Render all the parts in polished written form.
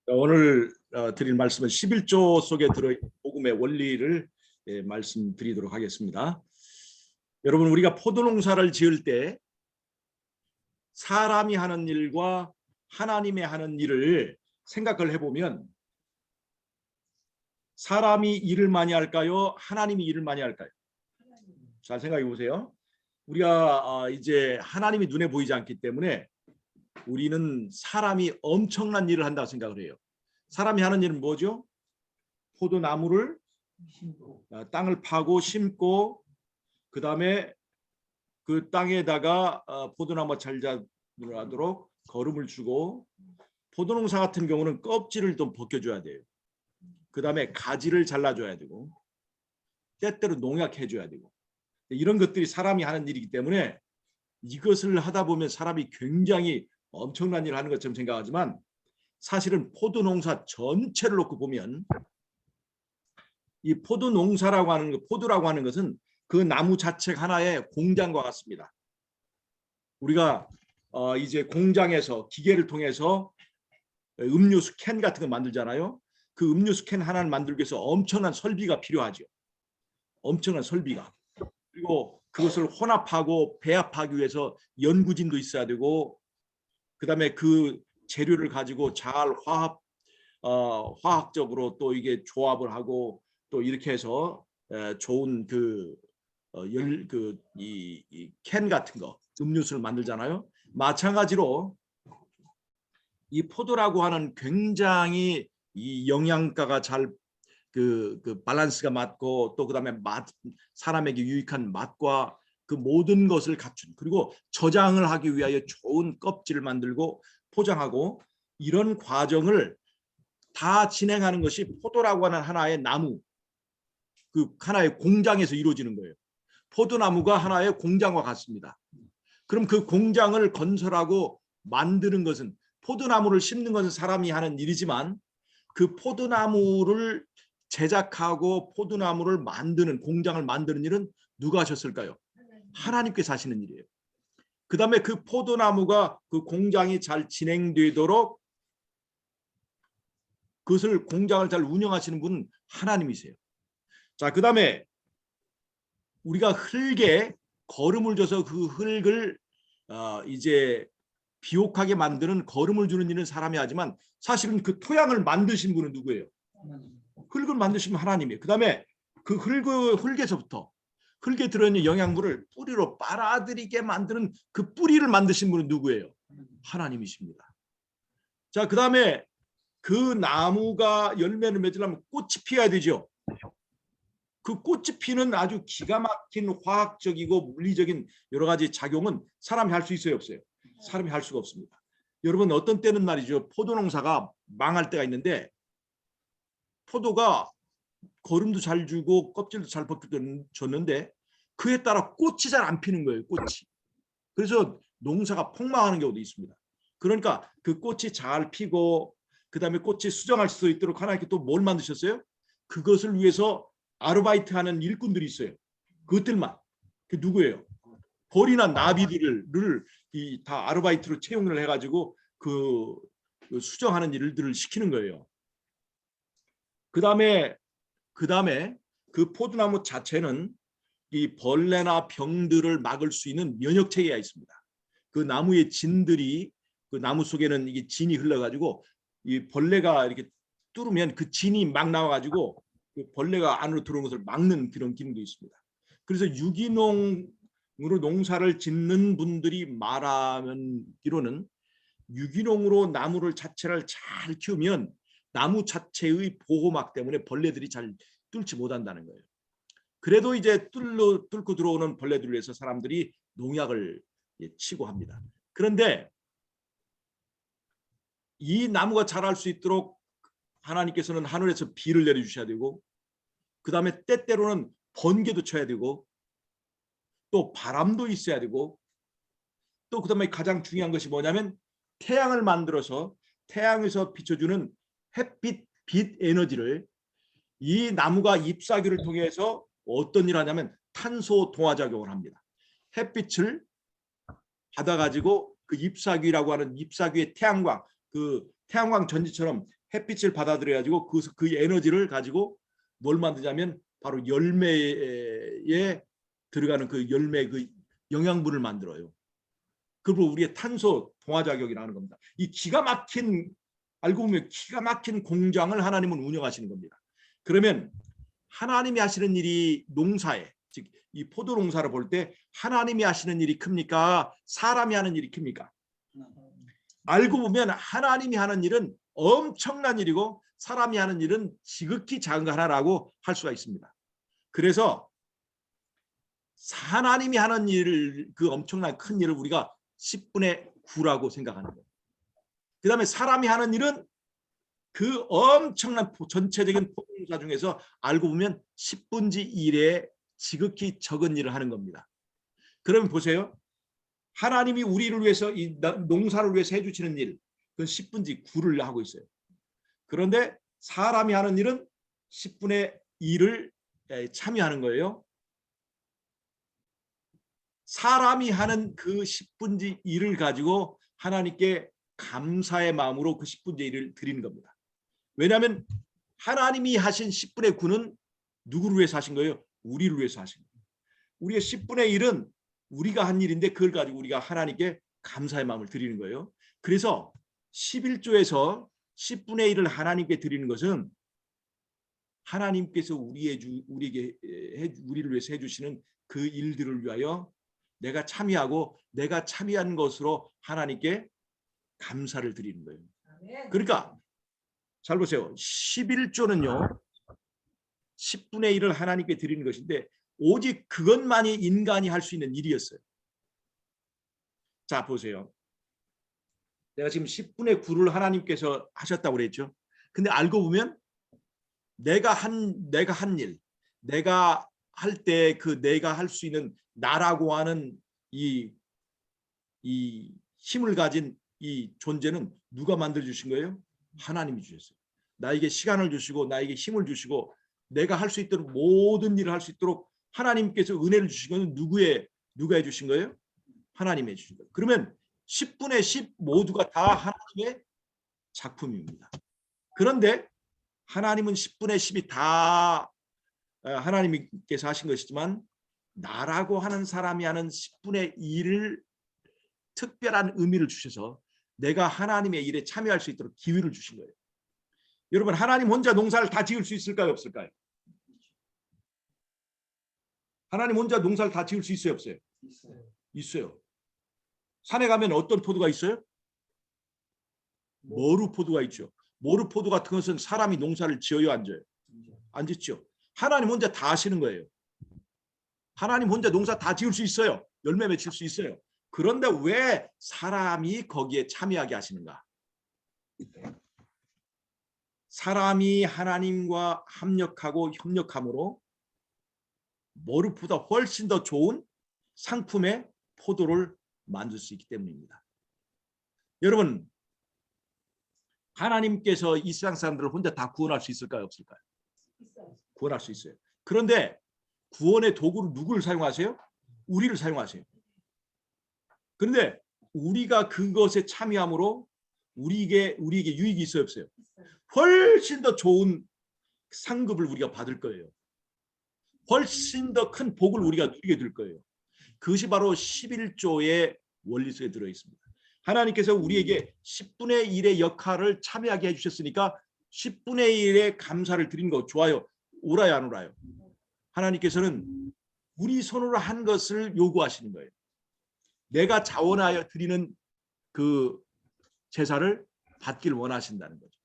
오늘 드릴 말씀은 11조 속에 들어있는 복음의 원리를 말씀드리도록 하겠습니다. 여러분, 우리가 포도농사를 지을 때 사람이 하는 일과 하나님이 하는 일을 생각을 해보면 사람이 일을 많이 할까요? 하나님이 일을 많이 할까요? 잘 생각해 보세요. 우리가 이제 하나님이 눈에 보이지 않기 때문에 우리는 사람이 엄청난 일을 한다고 생각을 해요. 사람이 하는 일은 뭐죠? 포도나무를 땅을 파고 심고 그 다음에 그 땅에다가 포도나무가 잘 자라도록 거름을 주고, 포도농사 같은 경우는 껍질을 좀 벗겨줘야 돼요. 그 다음에 가지를 잘라줘야 되고 때때로 농약해줘야 되고, 이런 것들이 사람이 하는 일이기 때문에 이것을 하다 보면 사람이 굉장히 엄청난 일을 하는 것처럼 생각하지만 사실은 포도농사 전체를 놓고 보면 이 포도농사라고 하는 것, 포도라고 하는 것은 그 나무 자체 하나의 공장과 같습니다. 우리가 이제 공장에서 기계를 통해서 음료수 캔 같은 거 만들잖아요. 그 음료수 캔 하나를 만들기 위해서 엄청난 설비가 필요하죠. 엄청난 설비가. 그리고 그것을 혼합하고 배합하기 위해서 연구진도 있어야 되고, 그다음에 그 재료를 가지고 잘 화학적으로 또 이게 조합을 하고 또 이렇게 해서 좋은 이 캔 같은 거 음료수를 만들잖아요. 마찬가지로 이 포도라고 하는 굉장히 이 영양가가 잘 그 밸런스가 맞고 또 그다음에 사람에게 유익한 맛과 그 모든 것을 갖춘, 그리고 저장을 하기 위하여 좋은 껍질을 만들고 포장하고, 이런 과정을 다 진행하는 것이 포도라고 하는 하나의 나무, 그 하나의 공장에서 이루어지는 거예요. 포도나무가 하나의 공장과 같습니다. 그럼 그 공장을 건설하고 만드는 것은, 포도나무를 심는 것은 사람이 하는 일이지만 그 포도나무를 제작하고 포도나무를 만드는, 공장을 만드는 일은 누가 하셨을까요? 하나님께서 하시는 일이에요. 그 다음에 그 포도나무가, 그 공장이 잘 진행되도록 그것을, 공장을 잘 운영하시는 분은 하나님이세요. 자, 그 다음에 우리가 흙에 거름을 줘서 그 흙을 이제 비옥하게 만드는, 거름을 주는 일은 사람이 하지만 사실은 그 토양을 만드신 분은 누구예요? 흙을 만드시면 하나님이에요. 그 다음에 그 흙에서부터 흙에 들어있는 영양분을 뿌리로 빨아들이게 만드는 그 뿌리를 만드신 분은 누구예요? 하나님이십니다. 자, 그 다음에 그 나무가 열매를 맺으려면 꽃이 피어야 되죠. 그 꽃이 피는 아주 기가 막힌 화학적이고 물리적인 여러 가지 작용은 사람이 할 수 있어요, 없어요? 사람이 할 수가 없습니다. 여러분, 어떤 때는 말이죠, 포도농사가 망할 때가 있는데 포도가 거름도 잘 주고 껍질도 잘 벗겨졌는데 그에 따라 꽃이 잘 안 피는 거예요, 꽃이. 그래서 농사가 폭망하는 경우도 있습니다. 그러니까 그 꽃이 잘 피고 그 다음에 꽃이 수정할 수 있도록 하나님께 또 뭘 만드셨어요? 그것을 위해서 아르바이트하는 일꾼들이 있어요. 그것들만. 그 누구예요? 벌이나 나비들을 다 아르바이트로 채용을 해가지고 그 수정하는 일들을 시키는 거예요. 그 다음에 그 포도나무 자체는 이 벌레나 병들을 막을 수 있는 면역 체계가 있습니다. 그 나무의 진들이, 그 나무 속에는 이게 진이 흘러가지고 이 벌레가 이렇게 뚫으면 그 진이 막 나와가지고 그 벌레가 안으로 들어오는 것을 막는 그런 기능도 있습니다. 그래서 유기농으로 농사를 짓는 분들이 말하기로는 유기농으로 나무를 자체를 잘 키우면 나무 자체의 보호막 때문에 벌레들이 잘 뚫지 못한다는 거예요. 그래도 이제 뚫고 들어오는 벌레들을 위해서 사람들이 농약을 치고 합니다. 그런데 이 나무가 자랄 수 있도록 하나님께서는 하늘에서 비를 내려주셔야 되고, 그 다음에 때때로는 번개도 쳐야 되고, 또 바람도 있어야 되고, 또 그 다음에 가장 중요한 것이 뭐냐면 태양을 만들어서 태양에서 비춰주는 햇빛, 빛 에너지를 이 나무가 잎사귀를 통해서 어떤 일을 하냐면 탄소 동화작용을 합니다. 햇빛을 받아가지고 그 잎사귀라고 하는 잎사귀의 태양광, 그 태양광 전지처럼 햇빛을 받아들여 가지고 그 에너지를 가지고 뭘 만드냐면 바로 열매에 들어가는 그 열매 그 영양분을 만들어요. 그리고 우리의 탄소 동화작용이라는 겁니다. 이 기가 막힌 알고 보면 기가 막힌 공장을 하나님은 운영하시는 겁니다. 그러면 하나님이 하시는 일이 농사에 즉 이 포도 농사를 볼 때 하나님이 하시는 일이 큽니까? 사람이 하는 일이 큽니까? 알고 보면 하나님이 하는 일은 엄청난 일이고 사람이 하는 일은 지극히 작은 거 하나라고 할 수가 있습니다. 그래서 하나님이 하는 일을 그 엄청난 큰 일을 우리가 10분의 9라고 생각하는 거예요. 그 다음에 사람이 하는 일은 그 엄청난 전체적인 포도농사 중에서 알고 보면 10분의 1의 지극히 적은 일을 하는 겁니다. 그러면 보세요. 하나님이 우리를 위해서 이 농사를 위해서 해주시는 일 그건 10분의 9를 하고 있어요. 그런데 사람이 하는 일은 10분의 1을 참여하는 거예요. 사람이 하는 그 10분의 1을 가지고 하나님께 감사의 마음으로 그 10분의 1을 드리는 겁니다. 왜냐하면 하나님이 하신 10분의 9는 누구를 위해서 하신 거예요? 우리를 위해서 하신 거예요. 우리의 10분의 1은 우리가 한 일인데 그걸 가지고 우리가 하나님께 감사의 마음을 드리는 거예요. 그래서 11조에서 10분의 1을 하나님께 드리는 것은 하나님께서 우리를 위해서 해주시는 그 일들을 위하여 내가 참여하고 내가 참여한 것으로 하나님께 감사를 드리는 거예요. 그러니까 잘 보세요. 11조는요. 10분의 1을 하나님께 드리는 것인데 오직 그것만이 인간이 할 수 있는 일이었어요. 자 보세요. 내가 지금 10분의 9를 하나님께서 하셨다고 그랬죠. 근데 알고 보면 내가 한 일, 내가 할 때 그 내가 할 수 있는 나라고 하는 이 힘을 가진 이 존재는 누가 만들어 주신 거예요? 하나님이 주셨어요. 나에게 시간을 주시고 나에게 힘을 주시고 내가 할 수 있도록 모든 일을 할 수 있도록 하나님께서 은혜를 주신 것은 누가 해주신 거예요? 하나님이 해주신 거예요. 그러면 10분의 10 모두가 다 하나님의 작품입니다. 그런데 하나님은 10분의 10이 다 하나님께서 하신 것이지만 나라고 하는 사람이 하는 10분의 1을 특별한 의미를 주셔서 내가 하나님의 일에 참여할 수 있도록 기회를 주신 거예요. 여러분 하나님 혼자 농사를 다 지을 수 있을까요? 없을까요? 하나님 혼자 농사를 다 지을 수 있어요? 없어요? 있어요. 산에 가면 어떤 포도가 있어요? 머루포도가 있죠. 머루포도 같은 것은 사람이 농사를 지어요? 안 지어요? 안 짓죠. 하나님 혼자 다 하시는 거예요. 하나님 혼자 농사 다 지을 수 있어요. 열매 맺힐 수 있어요. 그런데 왜 사람이 거기에 참여하게 하시는가? 사람이 하나님과 합력하고 협력함으로 머루보다 훨씬 더 좋은 상품의 포도를 만들 수 있기 때문입니다. 여러분 하나님께서 이 세상 사람들을 혼자 다 구원할 수 있을까요? 없을까요? 구원할 수 있어요. 그런데 구원의 도구를 누구를 사용하세요? 우리를 사용하세요. 그런데 우리가 그것에 참여함으로 우리에게 유익이 있어요? 없어요? 훨씬 더 좋은 상급을 우리가 받을 거예요. 훨씬 더 큰 복을 우리가 누리게 될 거예요. 그것이 바로 11조의 원리 속에 들어 있습니다. 하나님께서 우리에게 10분의 1의 역할을 참여하게 해주셨으니까 10분의 1의 감사를 드린 거 좋아요. 옳아요 안 옳아요? 하나님께서는 우리 손으로 한 것을 요구하시는 거예요. 내가 자원하여 드리는 그 제사를 받기를 원하신다는 거죠.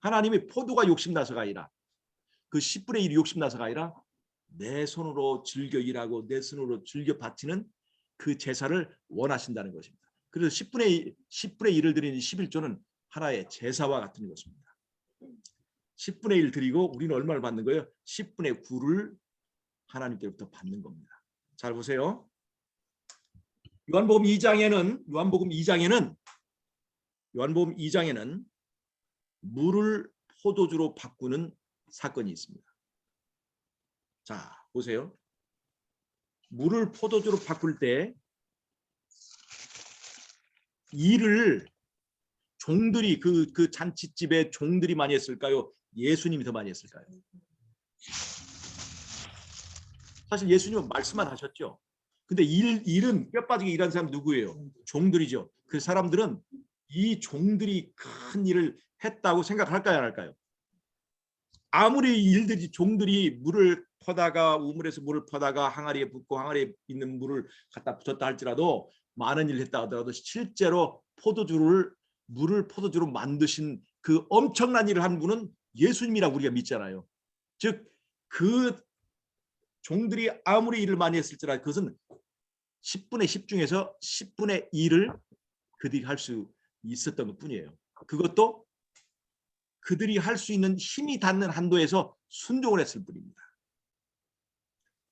하나님이 포도가 욕심나서가 아니라 그 10분의 1이 욕심나서가 아니라 내 손으로 즐겨 일하고 내 손으로 즐겨 바치는 그 제사를 원하신다는 것입니다. 그래서 10분의 1을 드리는 11조는 하나의 제사와 같은 것입니다. 10분의 1 드리고 우리는 얼마를 받는 거예요? 10분의 9를 하나님께로부터 받는 겁니다. 잘 보세요. 요한복음 2장에는 물을 포도주로 바꾸는 사건이 있습니다. 자, 보세요. 물을 포도주로 바꿀 때 이를 종들이 그 잔치집에 종들이 많이 했을까요? 예수님이 더 많이 했을까요? 사실 예수님은 말씀만 하셨죠. 근데 일은 뼈 빠지게 일한 사람 누구예요? 종들이죠. 그 사람들은 이 종들이 큰 일을 했다고 생각할까요, 안 할까요? 아무리 일들이 종들이 물을 퍼다가 우물에서 물을 퍼다가 항아리에 붓고 항아리에 있는 물을 갖다 붙였다 할지라도 많은 일을 했다 하더라도 실제로 물을 포도주로 만드신 그 엄청난 일을 한 분은 예수님이라고 우리가 믿잖아요. 즉 그 종들이 아무리 일을 많이 했을지라도 그것은 10분의 10 중에서 10분의 1을 그들이 할 수 있었던 것뿐이에요. 그것도 그들이 할 수 있는 힘이 닿는 한도에서 순종을 했을 뿐입니다.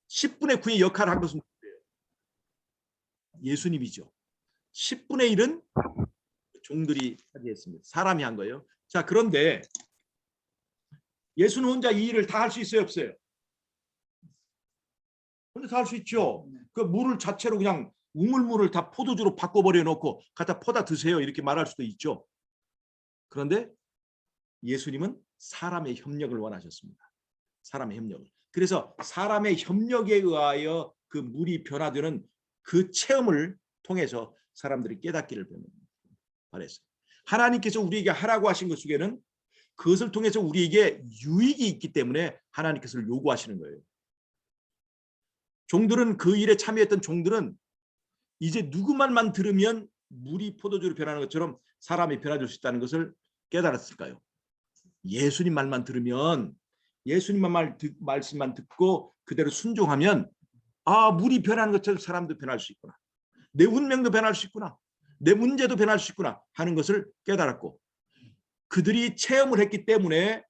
10분의 9의 역할을 한 것은 예수님이죠. 10분의 1은 종들이 차지했습니다. 사람이 한 거예요. 자, 그런데 예수는 혼자 이 일을 다 할 수 있어요, 없어요? 혼자 다 할 수 있죠. 그 물을 자체로 그냥 우물물을 다 포도주로 바꿔버려 놓고 갖다 퍼다 드세요 이렇게 말할 수도 있죠. 그런데 예수님은 사람의 협력을 원하셨습니다. 사람의 협력을. 그래서 사람의 협력에 의하여 그 물이 변화되는 그 체험을 통해서 사람들이 깨닫기를 바랬어요. 하나님께서 우리에게 하라고 하신 것 중에는 그것을 통해서 우리에게 유익이 있기 때문에 하나님께서 요구하시는 거예요. 종들은 그 일에 참여했던 종들은 이제 누구만만 들으면 물이 포도주로 변하는 것처럼 사람이 변화될 수 있다는 것을 깨달았을까요? 예수님 말만 들으면 예수님만 말씀만 듣고 그대로 순종하면 아 물이 변하는 것처럼 사람도 변할 수 있구나. 내 운명도 변할 수 있구나. 내 문제도 변할 수 있구나 하는 것을 깨달았고 그들이 체험을 했기 때문에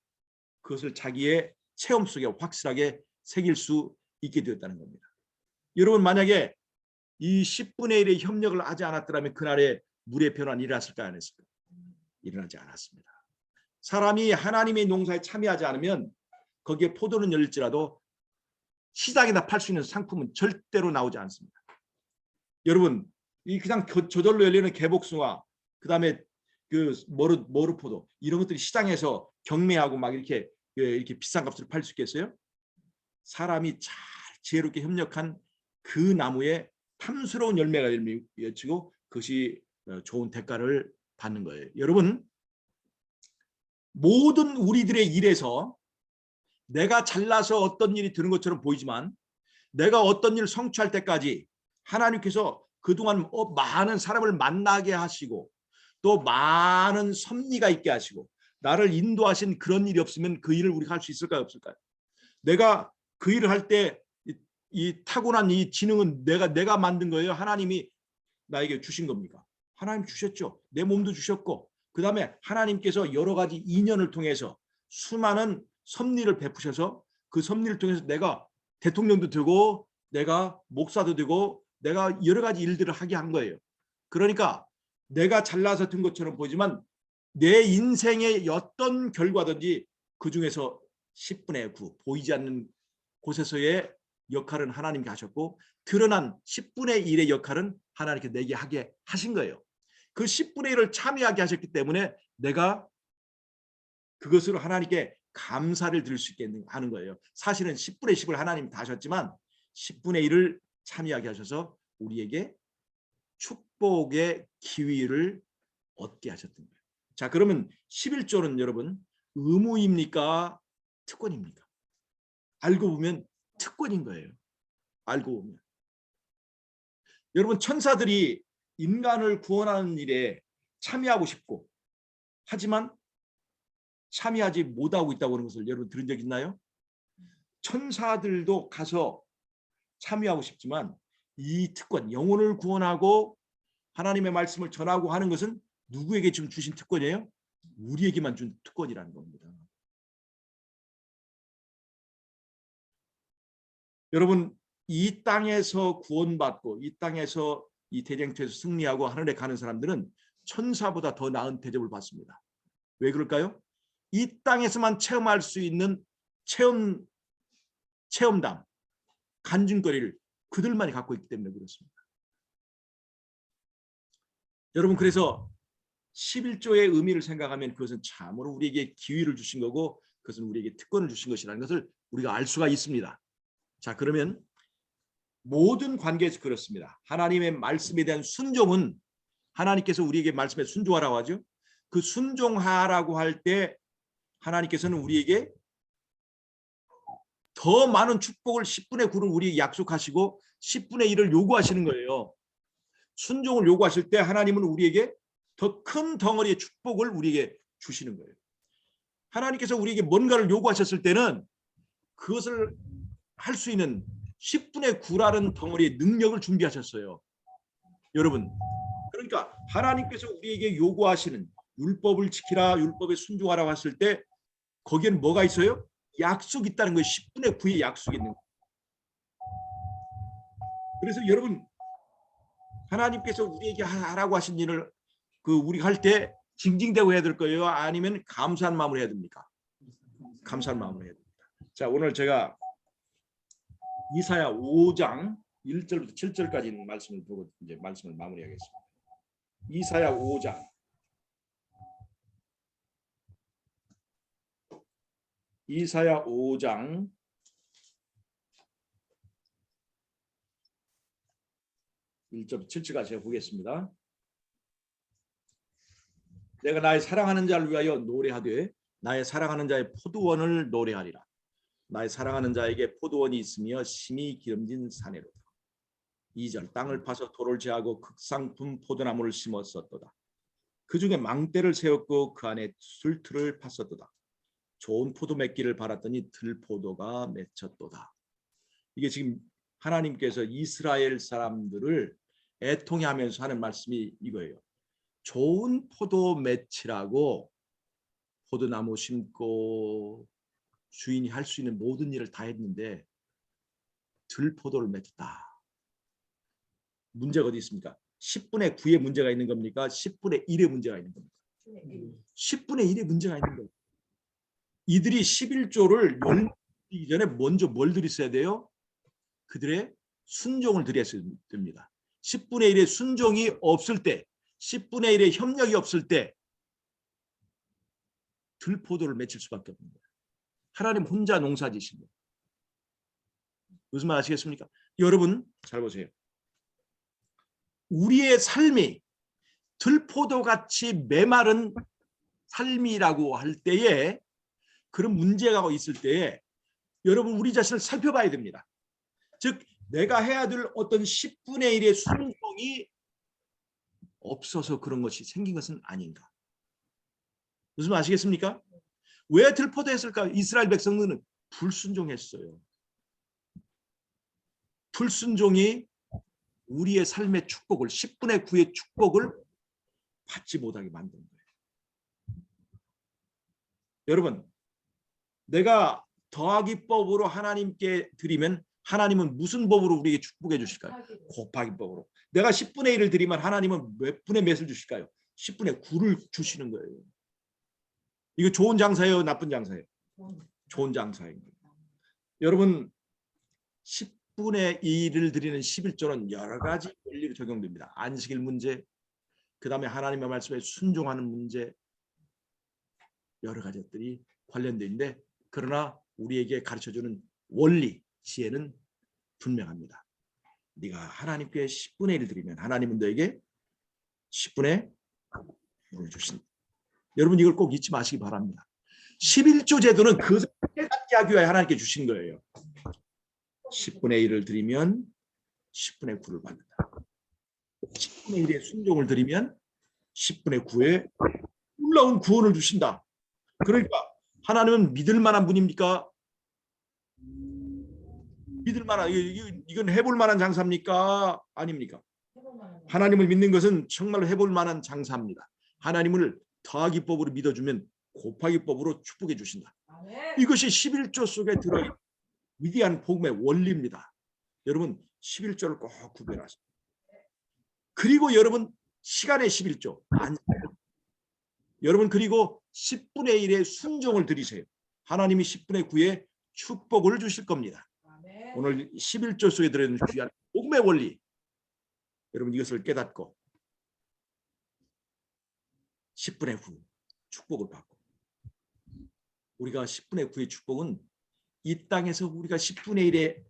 그것을 자기의 체험 속에 확실하게 새길 수 있게 되었다는 겁니다. 여러분 만약에 이 10분의 1의 협력을 하지 않았더라면 그날에 물의 변화는 일어났을까 안 했을까? 일어나지 않았습니다. 사람이 하나님의 농사에 참여하지 않으면 거기에 포도는 열릴지라도 시장에다 팔 수 있는 상품은 절대로 나오지 않습니다. 여러분 이 그냥 저절로 열리는 개복숭아 그다음에 그 머루포도 이런 것들이 시장에서 경매하고 막 이렇게 비싼 값으로 팔 수 있겠어요? 사람이 잘 지혜롭게 협력한 그 나무에 탐스러운 열매가 맺히고 그것이 좋은 대가를 받는 거예요. 여러분 모든 우리들의 일에서 내가 잘나서 어떤 일이 되는 것처럼 보이지만 내가 어떤 일을 성취할 때까지 하나님께서 그동안 많은 사람을 만나게 하시고 또 많은 섭리가 있게 하시고 나를 인도하신 그런 일이 없으면 그 일을 우리가 할 수 있을까요 없을까요? 내가 그 일을 할 때 이 타고난 이 지능은 내가 만든 거예요? 하나님이 나에게 주신 겁니까? 하나님 주셨죠. 내 몸도 주셨고 그 다음에 하나님께서 여러 가지 인연을 통해서 수많은 섭리를 베푸셔서 그 섭리를 통해서 내가 대통령도 되고 내가 목사도 되고 내가 여러 가지 일들을 하게 한 거예요. 그러니까 내가 잘나서 된 것처럼 보이지만 내 인생의 어떤 결과든지 그중에서 10분의 9 보이지 않는 곳에서의 역할은 하나님께 하셨고 드러난 10분의 1의 역할은 하나님께 내게 하게 하신 거예요. 그 10분의 1을 참여하게 하셨기 때문에 내가 그것으로 하나님께 감사를 드릴 수 있게 하는 거예요. 사실은 10분의 10을 하나님이 다 하셨지만 10분의 1을 참여하게 하셔서 우리에게 축복의 기회를 얻게 하셨던 거예요. 자, 그러면 11조는 여러분 의무입니까? 특권입니까? 알고 보면 특권인 거예요. 알고 보면. 여러분 천사들이 인간을 구원하는 일에 참여하고 싶고 하지만 참여하지 못하고 있다고 하는 것을 여러분 들은 적 있나요? 천사들도 가서 참여하고 싶지만 이 특권, 영혼을 구원하고 하나님의 말씀을 전하고 하는 것은 누구에게 지금 주신 특권이에요? 우리에게만 준 특권이라는 겁니다. 여러분 이 땅에서 구원받고 이 땅에서 이 대쟁투에서 승리하고 하늘에 가는 사람들은 천사보다 더 나은 대접을 받습니다. 왜 그럴까요? 이 땅에서만 체험할 수 있는 체험담, 간증거리를 그들만이 갖고 있기 때문에 그렇습니다. 여러분 그래서 11조의 의미를 생각하면 그것은 참으로 우리에게 기회를 주신 거고 그것은 우리에게 특권을 주신 것이라는 것을 우리가 알 수가 있습니다. 자, 그러면 모든 관계에서 그렇습니다. 하나님의 말씀에 대한 순종은 하나님께서 우리에게 말씀에 순종하라고 하죠. 그 순종하라고 할 때 하나님께서는 우리에게 더 많은 축복을 10분의 9를 우리에게 약속하시고 10분의 1을 요구하시는 거예요. 순종을 요구하실 때 하나님은 우리에게 더 큰 덩어리의 축복을 우리에게 주시는 거예요. 하나님께서 우리에게 뭔가를 요구하셨을 때는 그것을 할 수 있는 10분의 9라는 덩어리의 능력을 준비하셨어요. 여러분, 그러니까 하나님께서 우리에게 요구하시는 율법을 지키라, 율법에 순종하라고 했을 때 거기에는 뭐가 있어요? 약속이 있다는 거예요. 10분의 9의 약속이 있는 거예요. 그래서 여러분, 하나님께서 우리에게 하라고 하신 일을 우리가 할 때 징징대고 해야 될 거예요? 아니면 감사한 마음으로 해야 됩니까? 감사한 마음으로 해야 됩니다. 자, 오늘 제가 이사야 5장 1절부터 7절까지 있는 말씀을 보고 이제 말씀을 마무리하겠습니다. 이사야 5장 1절 7절까지 제가 보겠습니다. 내가 나의 사랑하는 자를 위하여 노래하되 나의 사랑하는 자의 포도원을 노래하리라. 나의 사랑하는 자에게 포도원이 있으며 심히 기름진 사내로다. 2절 땅을 파서 돌을 제하고 극상품 포도나무를 심었었도다. 그 중에 망대를 세웠고 그 안에 술틀을 팠었도다. 좋은 포도 맺기를 바랐더니 들포도가 맺혔도다. 이게 지금 하나님께서 이스라엘 사람들을 애통해 하면서 하는 말씀이 이거예요. 좋은 포도 맺히라고 포도나무 심고 주인이 할 수 있는 모든 일을 다 했는데 들포도를 맺었다. 문제가 어디 있습니까? 10분의 9의 문제가 있는 겁니까? 10분의 1의 문제가 있는 겁니까? 10분의 1의 문제가 있는 거예요. 이들이 11조를 열기 전에 먼저 뭘 드렸어야 돼요? 그들의 순종을 드렸어야 됩니다. 10분의 1의 순종이 없을 때, 10분의 1의 협력이 없을 때 들포도를 맺힐 수밖에 없는 거예요. 하나님 혼자 농사지신 거예요. 무슨 말 아시겠습니까? 여러분 잘 보세요. 우리의 삶이 들포도같이 메마른 삶이라고 할 때에 그런 문제가 있을 때에 여러분 우리 자신을 살펴봐야 됩니다. 즉 내가 해야 될 어떤 10분의 1의 순종이 없어서 그런 것이 생긴 것은 아닌가. 무슨 말 아시겠습니까? 왜 들포도했을까? 이스라엘 백성들은 불순종했어요. 불순종이 우리의 삶의 축복을 10분의 9의 축복을 받지 못하게 만든 거예요. 여러분 내가 더하기 법으로 하나님께 드리면 하나님은 무슨 법으로 우리에게 축복해 주실까요? 곱하기 법으로. 내가 10분의 1을 드리면 하나님은 몇 분의 몇을 주실까요? 10분의 9를 주시는 거예요. 이거 좋은 장사예요? 나쁜 장사예요? 좋은 장사입니다. 여러분 10분의 1을 드리는 11조는 여러 가지 원리로 적용됩니다. 안식일 문제, 그 다음에 하나님의 말씀에 순종하는 문제, 여러 가지들이 관련되어 있는데 그러나 우리에게 가르쳐주는 원리, 지혜는 분명합니다. 네가 하나님께 10분의 1을 드리면 하나님은 너에게 10분의 1을 주신다. 여러분 이걸 꼭 잊지 마시기 바랍니다. 11조 제도는 그것을 깨닫게 하기 위해 하나님께 주신 거예요. 10분의 1을 드리면 10분의 9를 받는다. 10분의 1의 순종을 드리면 10분의 9의 놀라운 구원을 주신다. 그러니까 하나님은 믿을 만한 분입니까? 믿을 만한, 이건 해볼 만한 장사입니까? 아닙니까? 하나님을 믿는 것은 정말로 해볼 만한 장사입니다. 하나님을 더하기법으로 믿어주면 곱하기법으로 축복해 주신다. 이것이 11조 속에 들어있는 위대한 복음의 원리입니다. 여러분 11조를 꼭 구별하세요. 그리고 여러분 시간의 11조 여러분 그리고 10분의 1의 순종을 드리세요. 하나님이 10분의 9의 축복을 주실 겁니다. 오늘 11조 속에 들어있는 귀한 복음의 원리 여러분 이것을 깨닫고 10분의 후 축복을 받고, 우리가 10분의 9의 축복은 이 땅에서 우리가 10분의 1의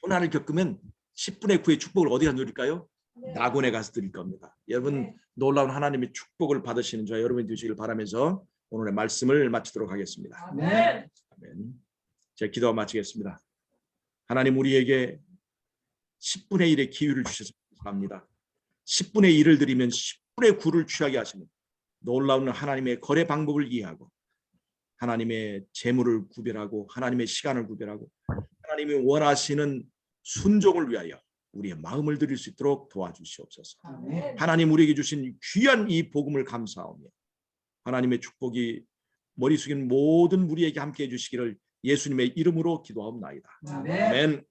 고난을 겪으면 10분의 9의 축복을 어디가 누릴까요? 낙원에 가서 드릴 겁니다. 여러분 놀라운 하나님의 축복을 받으시는 저 여러분이 되시길 바라면서 오늘의 말씀을 마치도록 하겠습니다. 아멘. 제가 기도와 마치겠습니다. 하나님 우리에게 10분의 1의 기회를 주셔서 감사합니다. 10분의 1을 드리면 10분의 9를 취하게 하시는 놀라운 하나님의 거래 방법을 이해하고 하나님의 재물을 구별하고 하나님의 시간을 구별하고 하나님이 원하시는 순종을 위하여 우리의 마음을 드릴 수 있도록 도와주시옵소서. 아멘. 하나님 우리에게 주신 귀한 이 복음을 감사하며 하나님의 축복이 머리 숙인 모든 우리에게 함께해 주시기를 예수님의 이름으로 기도하옵나이다. 아멘. 아멘.